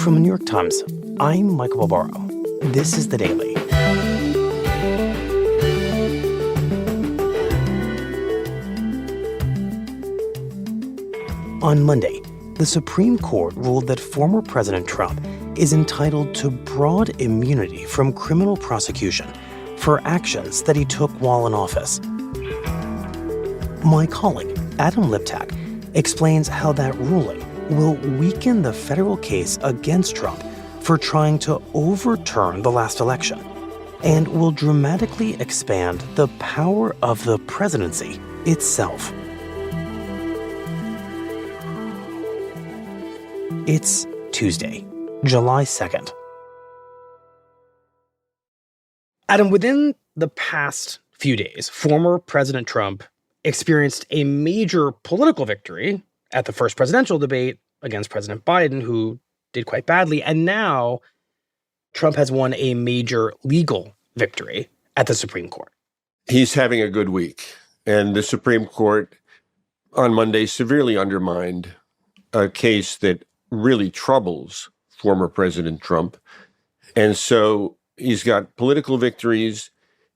From the New York Times, I'm Michael Barbaro. This is The Daily. On Monday, the Supreme Court ruled that former President Trump is entitled to broad immunity from criminal prosecution for actions that he took while in office. My colleague, Adam Liptak, explains how that ruling will weaken the federal case against Trump for trying to overturn the last election and will dramatically expand the power of the presidency itself. It's Tuesday, July 2nd. Adam, within the past few days, former President Trump experienced a major political victory at the first presidential debate against President Biden, who did quite badly. And now Trump has won a major legal victory at the Supreme Court. He's having a good week. And the Supreme Court on Monday severely undermined a case that really troubles former President Trump. And so he's got political victories,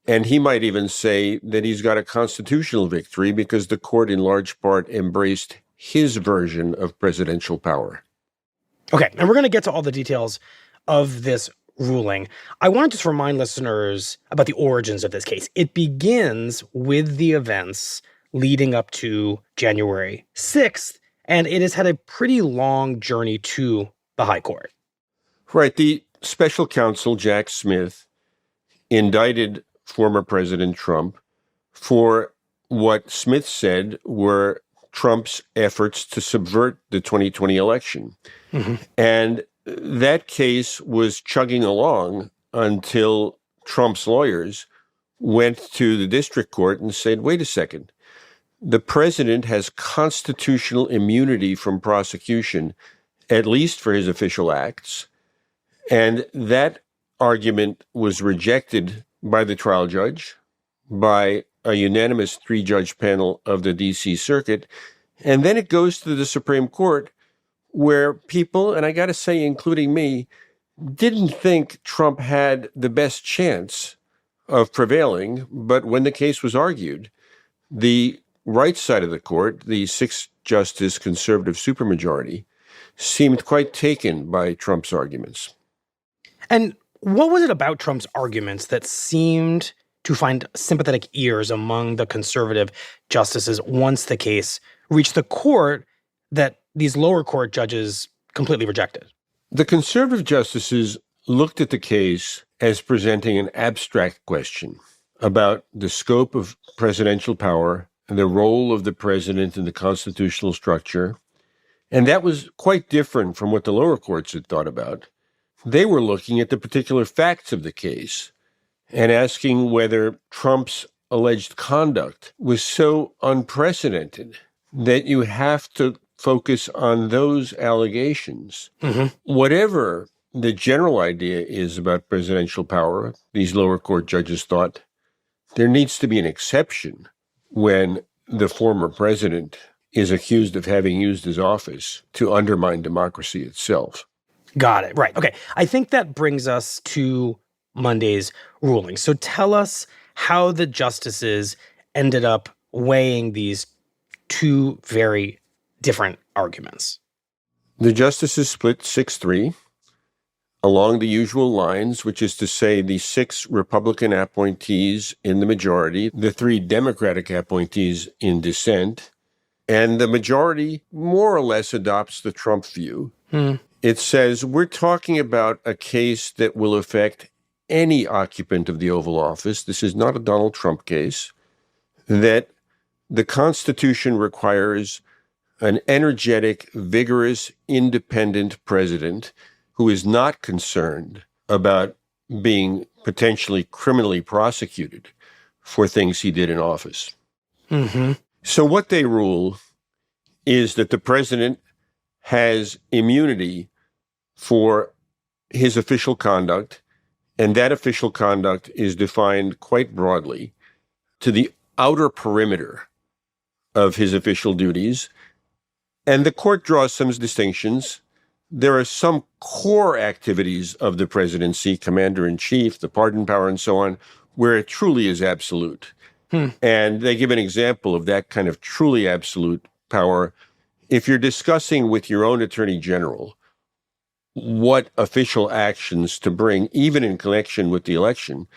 and he might even say that he's got a constitutional victory because the court in large part embraced his version of presidential power. Okay, and we're going to get to all the details of this ruling. I want to just remind listeners about the origins of this case. It begins with the events leading up to January 6th, and it has had a pretty long journey to the High Court. Right. The special counsel, Jack Smith, indicted former President Trump for what Smith said were Trump's efforts to subvert the 2020 election. Mm-hmm. And that case was chugging along until Trump's lawyers went to the district court and said, wait a second, the president has constitutional immunity from prosecution, at least for his official acts. And that argument was rejected by the trial judge, by a unanimous three-judge panel of the D.C. Circuit. And then it goes to the Supreme Court, where people, and I got to say, including me, didn't think Trump had the best chance of prevailing. But when the case was argued, the right side of the court, the six-justice conservative supermajority, seemed quite taken by Trump's arguments. And what was it about Trump's arguments that seemed to find sympathetic ears among the conservative justices once the case reached the court that these lower court judges completely rejected? The conservative justices looked at the case as presenting an abstract question about the scope of presidential power and the role of the president in the constitutional structure. And that was quite different from what the lower courts had thought about. They were looking at the particular facts of the case and asking whether Trump's alleged conduct was so unprecedented that you have to focus on those allegations. Mm-hmm. Whatever the general idea is about presidential power, these lower court judges thought there needs to be an exception when the former president is accused of having used his office to undermine democracy itself. Got it. Right. Okay. I think that brings us to Monday's ruling. So tell us how the justices ended up weighing these two very different arguments. The justices split 6-3 along the usual lines, which is to say the 6 Republican appointees in the majority, the 3 Democratic appointees in dissent, and the majority more or less adopts the Trump view. It says we're talking about a case that will affect any occupant of the Oval Office. This is not a Donald Trump case. That the Constitution requires an energetic, vigorous, independent president who is not concerned about being potentially criminally prosecuted for things he did in office. Mm-hmm. So what they rule is that the president has immunity for his official conduct, and that official conduct is defined quite broadly to the outer perimeter of his official duties. And the court draws some distinctions. there are some core activities of the presidency, commander-in-chief, the pardon power, and so on, where it truly is absolute. And they give an example of that kind of truly absolute power. If you're discussing with your own attorney general what official actions to bring, even in connection with the election,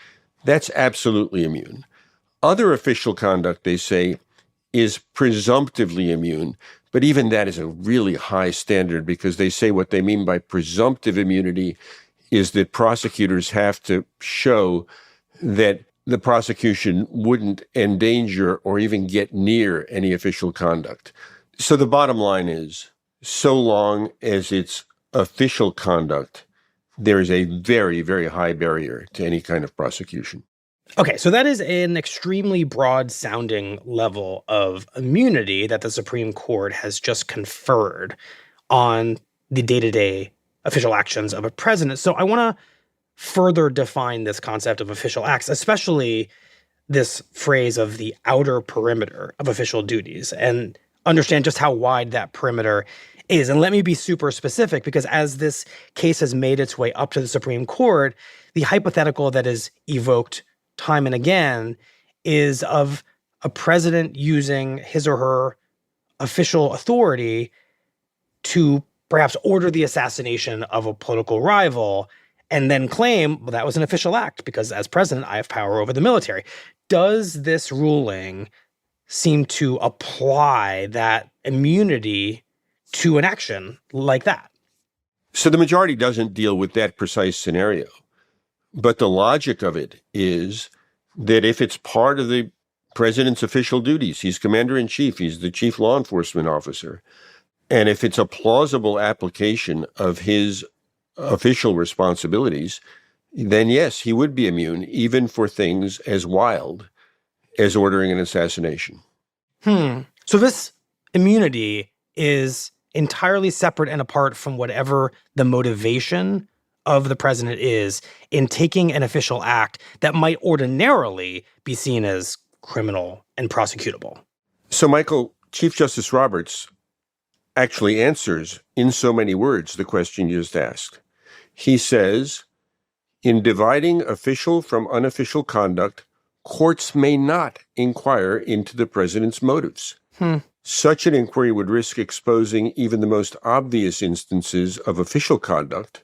that's absolutely immune. Other official conduct, they say, is presumptively immune, but even that is a really high standard, because they say what they mean by presumptive immunity is that prosecutors have to show that the prosecution wouldn't endanger or even get near any official conduct. So the bottom line is, so long as it's official conduct, there is a very, very high barrier to any kind of prosecution. Okay, so that is an extremely broad-sounding level of immunity that the Supreme Court has just conferred on the day-to-day official actions of a president. So I want to further define this concept of official acts, especially this phrase of the outer perimeter of official duties, and understand just how wide that perimeter is. And let me be super specific, because as this case has made its way up to the Supreme Court, the hypothetical that is evoked time and again is of a president using his or her official authority to perhaps order the assassination of a political rival and then claim, well, that was an official act because as president, I have power over the military. Does this ruling seem to apply that immunity to an action like that? So the majority doesn't deal with that precise scenario. But the logic of it is that if it's part of the president's official duties, he's commander-in-chief, he's the chief law enforcement officer, and if it's a plausible application of his official responsibilities, then yes, he would be immune, even for things as wild as ordering an assassination. So this immunity is entirely separate and apart from whatever the motivation of the president is in taking an official act that might ordinarily be seen as criminal and prosecutable. So, Michael, Chief Justice Roberts actually answers in so many words the question you just asked. He says, in dividing official from unofficial conduct, courts may not inquire into the president's motives. Such an inquiry would risk exposing even the most obvious instances of official conduct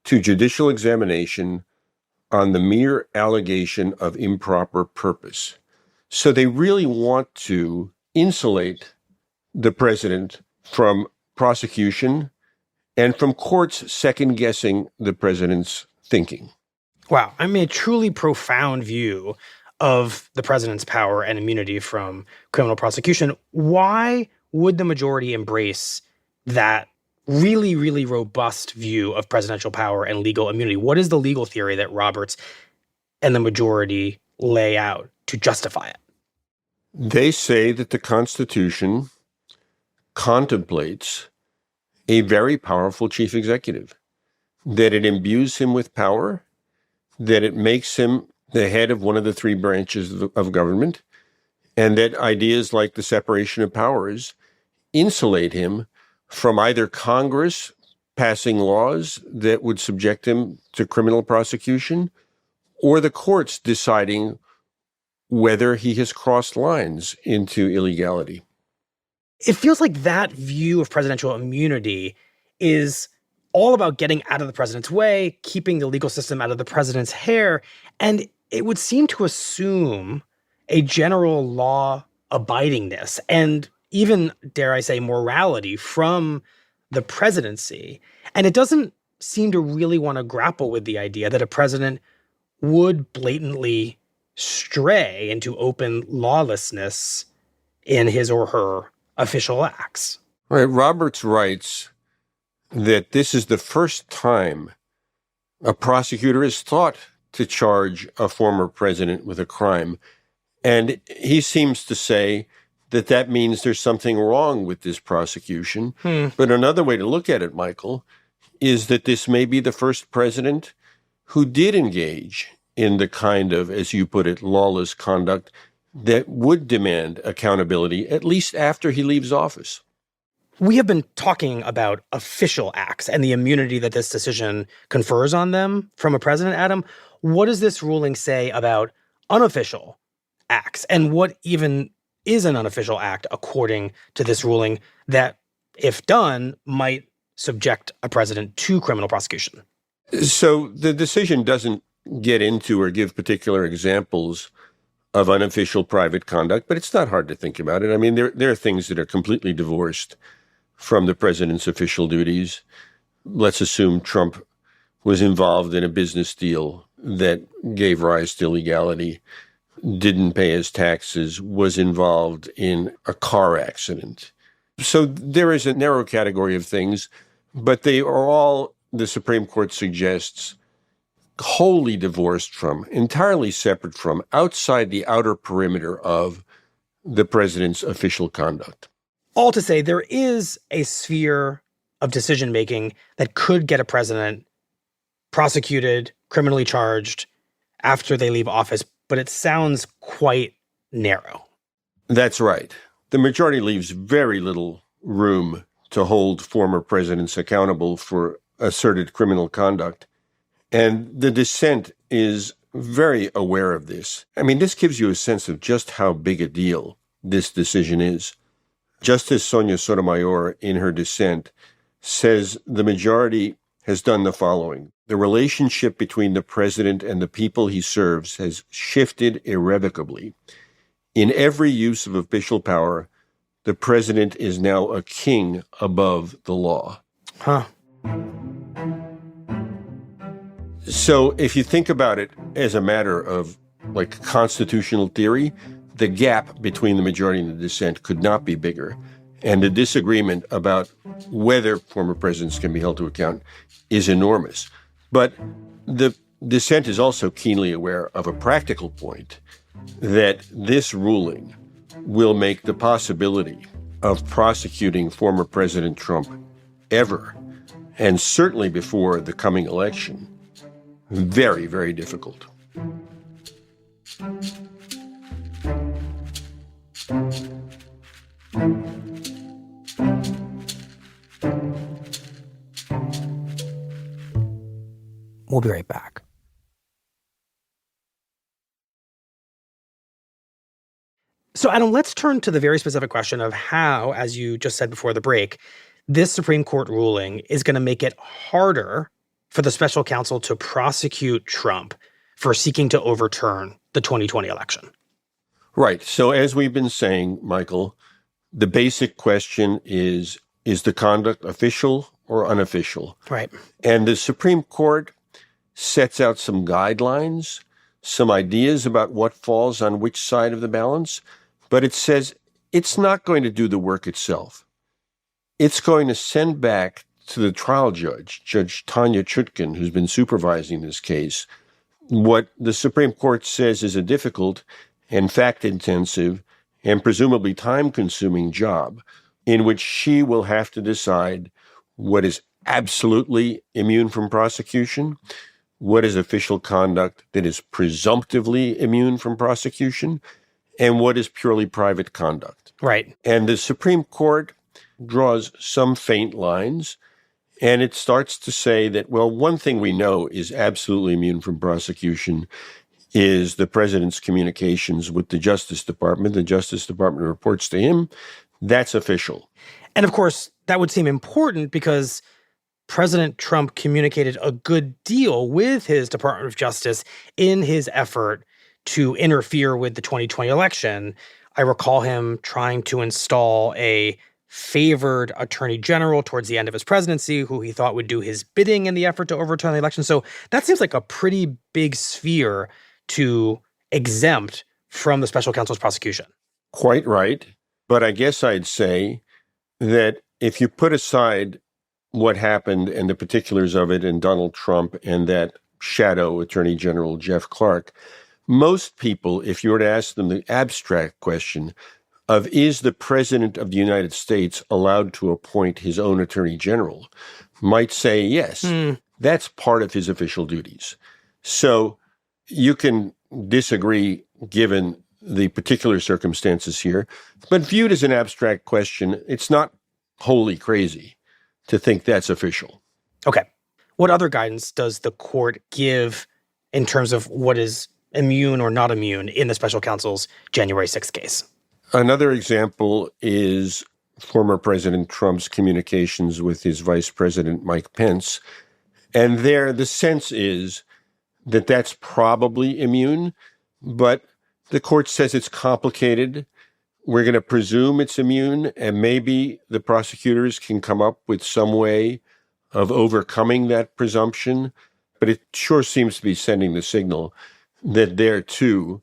to judicial examination on the mere allegation of improper purpose. So they really want to insulate the president from prosecution and from courts second-guessing the president's thinking. Wow. I mean, a truly profound view of the president's power and immunity from criminal prosecution. Why would the majority embrace that really, really robust view of presidential power and legal immunity? What is the legal theory that Roberts and the majority lay out to justify it? They say that the Constitution contemplates a very powerful chief executive, that it imbues him with power, that it makes him the head of one of the three branches of government, and that ideas like the separation of powers insulate him from either Congress passing laws that would subject him to criminal prosecution or the courts deciding whether he has crossed lines into illegality. It feels like that view of presidential immunity is all about getting out of the president's way, keeping the legal system out of the president's hair, and it would seem to assume a general law abidingness and even, dare I say, morality from the presidency. And it doesn't seem to really want to grapple with the idea that a president would blatantly stray into open lawlessness in his or her official acts. Right. Roberts writes that this is the first time a prosecutor is thought to charge a former president with a crime. And he seems to say that that means there's something wrong with this prosecution. But another way to look at it, Michael, is that this may be the first president who did engage in the kind of, as you put it, lawless conduct that would demand accountability, at least after he leaves office. We have been talking about official acts and the immunity that this decision confers on them from a president, Adam. What does this ruling say about unofficial acts? And what even is an unofficial act according to this ruling that, if done, might subject a president to criminal prosecution? So the decision doesn't get into or give particular examples of unofficial private conduct, but it's not hard to think about it. I mean, there are things that are completely divorced from the president's official duties. Let's assume Trump was involved in a business deal that gave rise to illegality, didn't pay his taxes, was involved in a car accident. So there is a narrow category of things, but they are all, the Supreme Court suggests, wholly divorced from, entirely separate from, outside the outer perimeter of the president's official conduct. All to say, there is a sphere of decision-making that could get a president prosecuted, criminally charged after they leave office, but it sounds quite narrow. That's right. The majority leaves very little room to hold former presidents accountable for asserted criminal conduct. And the dissent is very aware of this. I mean, this gives you a sense of just how big a deal this decision is. Justice Sonia Sotomayor, in her dissent, says the majority has done the following. The relationship between the president and the people he serves has shifted irrevocably. In every use of official power, the president is now a king above the law. Huh. So if you think about it as a matter of like constitutional theory, the gap between the majority and the dissent could not be bigger. And the disagreement about whether former presidents can be held to account is enormous. But the dissent is also keenly aware of a practical point, that this ruling will make the possibility of prosecuting former President Trump ever, and certainly before the coming election, very, very difficult. We'll be right back. So, Adam, let's turn to the very specific question of how, as you just said before the break, this Supreme Court ruling is going to make it harder for the special counsel to prosecute Trump for seeking to overturn the 2020 election. Right. So as we've been saying, Michael, the basic question is the conduct official or unofficial? Right. And the Supreme Court sets out some guidelines, some ideas about what falls on which side of the balance, but it says it's not going to do the work itself. It's going to send back to the trial judge, Judge Tanya Chutkan, who's been supervising this case, what the Supreme Court says is a difficult and fact-intensive and presumably time-consuming job in which she will have to decide what is absolutely immune from prosecution, what is official conduct that is presumptively immune from prosecution, and what is purely private conduct. Right. And the Supreme Court draws some faint lines, and it starts to say that, well, one thing we know is absolutely immune from prosecution is the president's communications with the Justice Department. The Justice Department reports to him. That's official. And of course, that would seem important because President Trump communicated a good deal with his Department of Justice in his effort to interfere with the 2020 election. I recall him trying to install a favored attorney general towards the end of his presidency who he thought would do his bidding in the effort to overturn the election. So that seems like a pretty big sphere to exempt from the special counsel's prosecution. Quite right. But I guess I'd say that if you put aside what happened and the particulars of it and Donald Trump and that shadow Attorney General Jeff Clark, most people, if you were to ask them the abstract question of is the President of the United States allowed to appoint his own Attorney General, might say yes. That's part of his official duties. So you can disagree given the particular circumstances here, but viewed as an abstract question, it's not wholly crazy to think that's official. Okay. What other guidance does the court give in terms of what is immune or not immune in the special counsel's January 6th case? Another example is former President Trump's communications with his Vice President Mike Pence. And there, the sense is that that's probably immune, but the court says it's complicated. We're going to presume it's immune, and maybe the prosecutors can come up with some way of overcoming that presumption. But it sure seems to be sending the signal that there, too,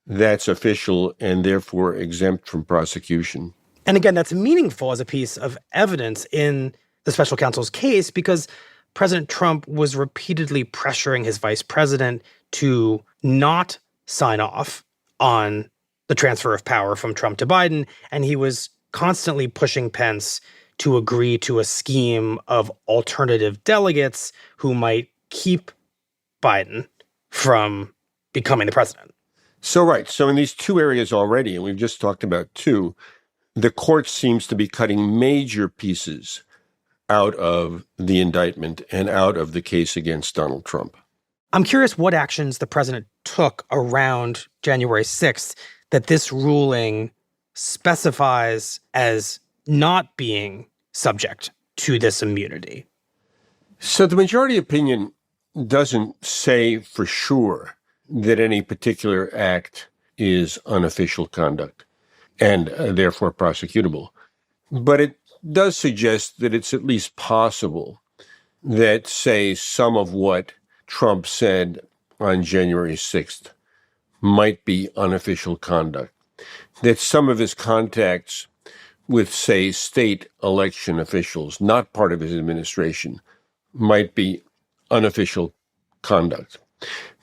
that's official and therefore exempt from prosecution. And again, that's meaningful as a piece of evidence in the special counsel's case because President Trump was repeatedly pressuring his vice president to not sign off on the transfer of power from Trump to Biden, and he was constantly pushing Pence to agree to a scheme of alternative delegates who might keep Biden from becoming the president. So in these two areas already, and we've just talked about two, the court seems to be cutting major pieces out of the indictment and out of the case against Donald Trump. I'm curious what actions the president took around January 6th that this ruling specifies as not being subject to this immunity. So the majority opinion doesn't say for sure that any particular act is unofficial conduct and therefore prosecutable. But it does suggest that it's at least possible that, say, some of what Trump said on January 6th might be unofficial conduct, that some of his contacts with, say, state election officials, not part of his administration, might be unofficial conduct.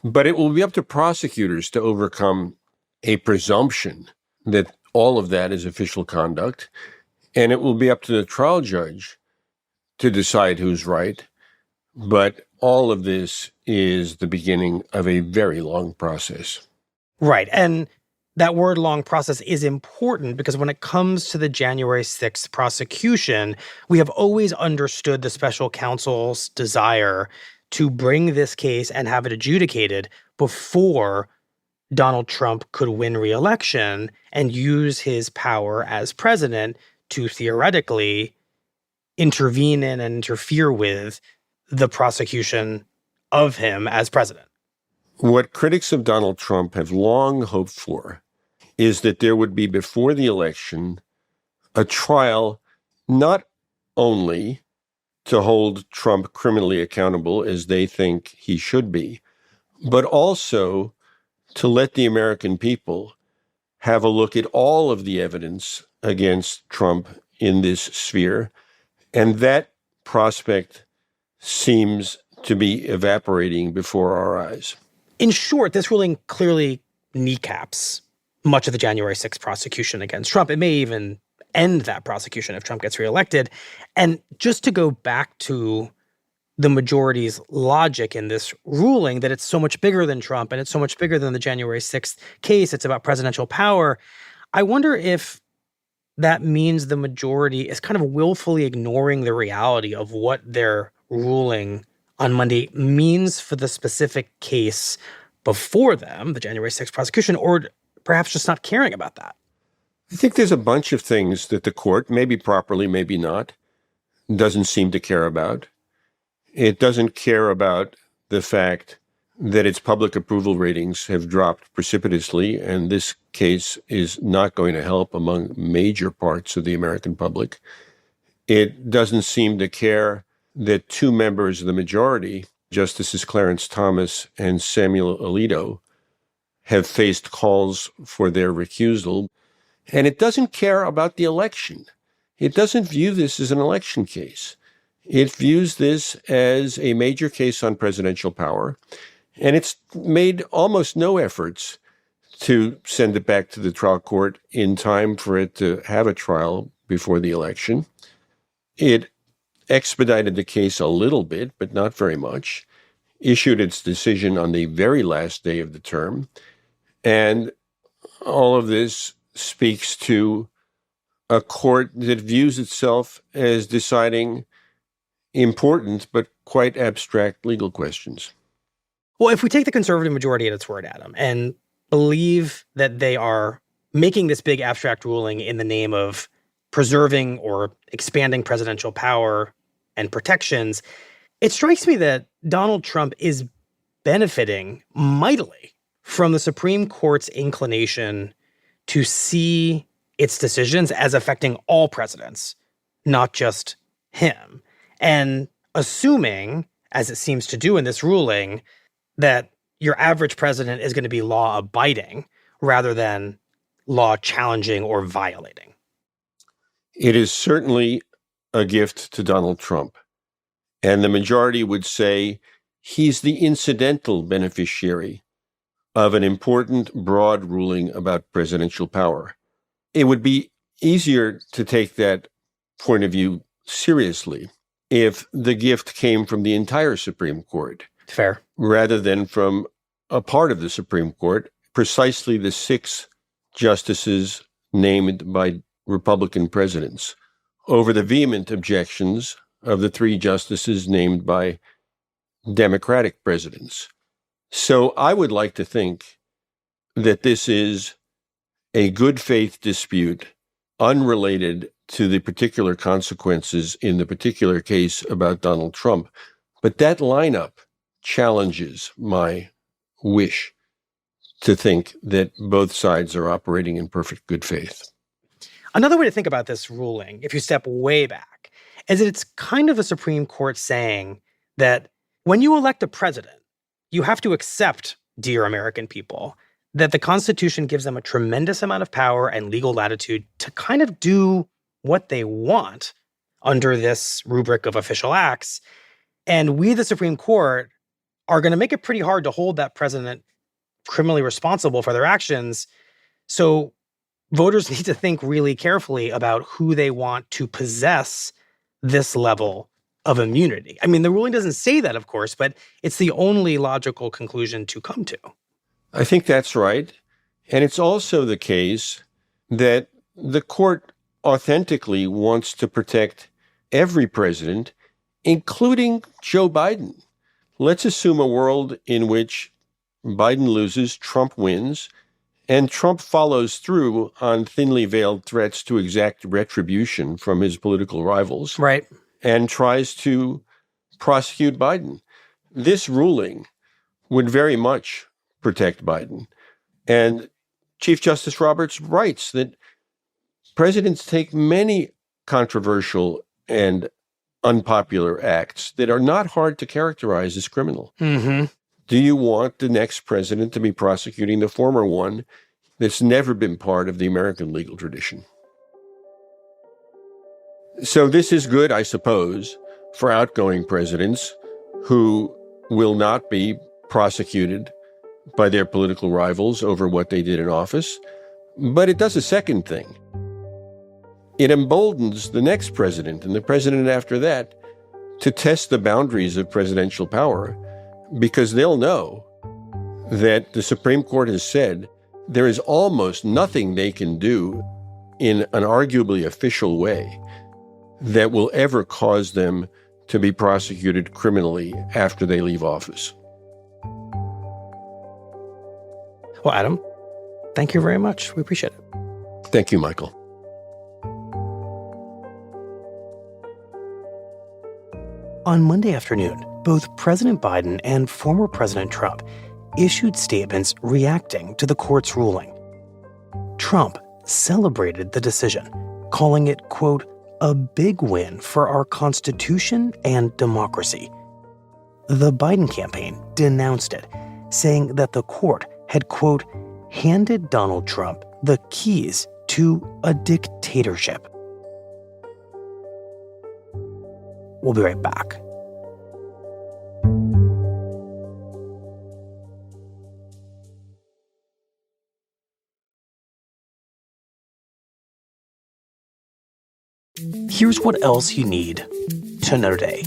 But it will be up to prosecutors to overcome a presumption that all of that is official conduct, and it will be up to the trial judge to decide who's right. But all of this is the beginning of a very long process. Right. And that word long process is important because when it comes to the January 6th prosecution, we have always understood the special counsel's desire to bring this case and have it adjudicated before Donald Trump could win re-election and use his power as president to theoretically intervene in and interfere with the prosecution of him as president. What critics of Donald Trump have long hoped for is that there would be, before the election, a trial not only to hold Trump criminally accountable, as they think he should be, but also to let the American people have a look at all of the evidence against Trump in this sphere. And that prospect seems to be evaporating before our eyes. In short, this ruling clearly kneecaps much of the January 6th prosecution against Trump. It may even end that prosecution if Trump gets reelected. And just to go back to the majority's logic in this ruling, that it's so much bigger than Trump and it's so much bigger than the January 6th case, it's about presidential power, I wonder if that means the majority is kind of willfully ignoring the reality of what their ruling on Monday means for the specific case before them, the January 6th prosecution, or perhaps just not caring about that. I think there's a bunch of things that the court, maybe properly, maybe not, doesn't seem to care about. It doesn't care about the fact that its public approval ratings have dropped precipitously, and this case is not going to help among major parts of the American public. It doesn't seem to care that two members of the majority, Justices Clarence Thomas and Samuel Alito, have faced calls for their recusal. And it doesn't care about the election. It doesn't view this as an election case. It views this as a major case on presidential power. And it's made almost no efforts to send it back to the trial court in time for it to have a trial before the election. It expedited the case a little bit, but not very much, issued its decision on the very last day of the term. And all of this speaks to a court that views itself as deciding important but quite abstract legal questions. Well, if we take the conservative majority at its word, Adam, and believe that they are making this big abstract ruling in the name of preserving or expanding presidential power and protections, it strikes me that Donald Trump is benefiting mightily from the Supreme Court's inclination to see its decisions as affecting all presidents, not just him. And assuming, as it seems to do in this ruling, that your average president is going to be law-abiding rather than law-challenging or violating. It is certainly a gift to Donald Trump. And the majority would say he's the incidental beneficiary of an important, broad ruling about presidential power. It would be easier to take that point of view seriously if the gift came from the entire Supreme Court. Fair. Rather than from a part of the Supreme Court, precisely the 6 justices named by Republican presidents, over the vehement objections of the 3 justices named by Democratic presidents. So I would like to think that this is a good faith dispute unrelated to the particular consequences in the particular case about Donald Trump. But that lineup challenges my wish to think that both sides are operating in perfect good faith. Another way to think about this ruling, if you step way back, is that it's kind of the Supreme Court saying that when you elect a president, you have to accept, dear American people, that the Constitution gives them a tremendous amount of power and legal latitude to kind of do what they want under this rubric of official acts. And we, the Supreme Court, are going to make it pretty hard to hold that president criminally responsible for their actions. So voters need to think really carefully about who they want to possess this level of immunity. I mean, the ruling doesn't say that, of course, but it's the only logical conclusion to come to. I think that's right. And it's also the case that the court authentically wants to protect every president, including Joe Biden. Let's assume a world in which Biden loses, Trump wins, and Trump follows through on thinly veiled threats to exact retribution from his political rivals. Right. And tries to prosecute Biden. This ruling would very much protect Biden. And Chief Justice Roberts writes that presidents take many controversial and unpopular acts that are not hard to characterize as criminal. Mm-hmm. Do you want the next president to be prosecuting the former one that's never been part of the American legal tradition? So this is good, I suppose, for outgoing presidents who will not be prosecuted by their political rivals over what they did in office. But it does a second thing. It emboldens the next president and the president after that to test the boundaries of presidential power, because they'll know that the Supreme Court has said there is almost nothing they can do in an arguably official way that will ever cause them to be prosecuted criminally after they leave office. Well, Adam, thank you very much. We appreciate it. Thank you, Michael. On Monday afternoon, both President Biden and former President Trump issued statements reacting to the court's ruling. Trump celebrated the decision, calling it, quote, a big win for our Constitution and democracy. The Biden campaign denounced it, saying that the court had, quote, handed Donald Trump the keys to a dictatorship. We'll be right back. Here's what else you need to know today.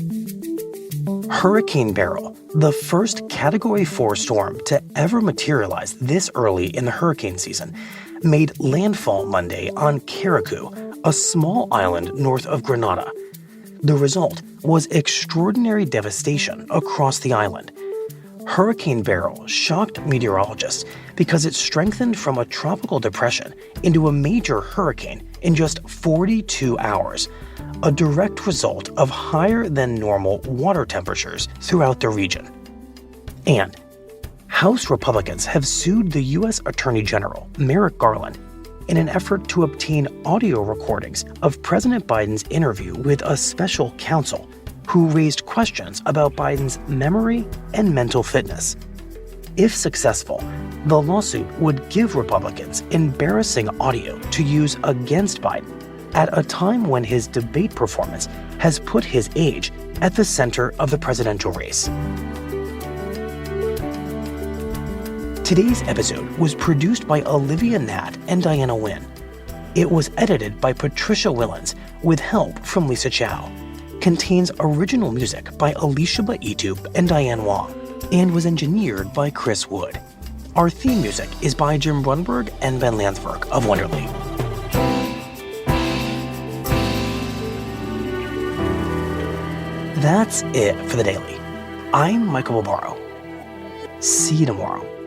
Hurricane Beryl, the first Category 4 storm to ever materialize this early in the hurricane season, made landfall Monday on Carriacou, a small island north of Grenada. The result was extraordinary devastation across the island. Hurricane Beryl shocked meteorologists because it strengthened from a tropical depression into a major hurricane in just 42 hours, a direct result of higher than normal water temperatures throughout the region. And House Republicans have sued the U.S. Attorney General, Merrick Garland, in an effort to obtain audio recordings of President Biden's interview with a special counsel who raised questions about Biden's memory and mental fitness. If successful, the lawsuit would give Republicans embarrassing audio to use against Biden at a time when his debate performance has put his age at the center of the presidential race. Today's episode was produced by Olivia Nat and Diana Wynn. It was edited by Patricia Willens with help from Lisa Chow. Contains original music by Alicia Baitup and Diane Wong, and was engineered by Chris Wood. Our theme music is by Jim Brunberg and Ben Landsberg of Wonderly. That's it for the Daily. I'm Michael Barbaro. See you tomorrow.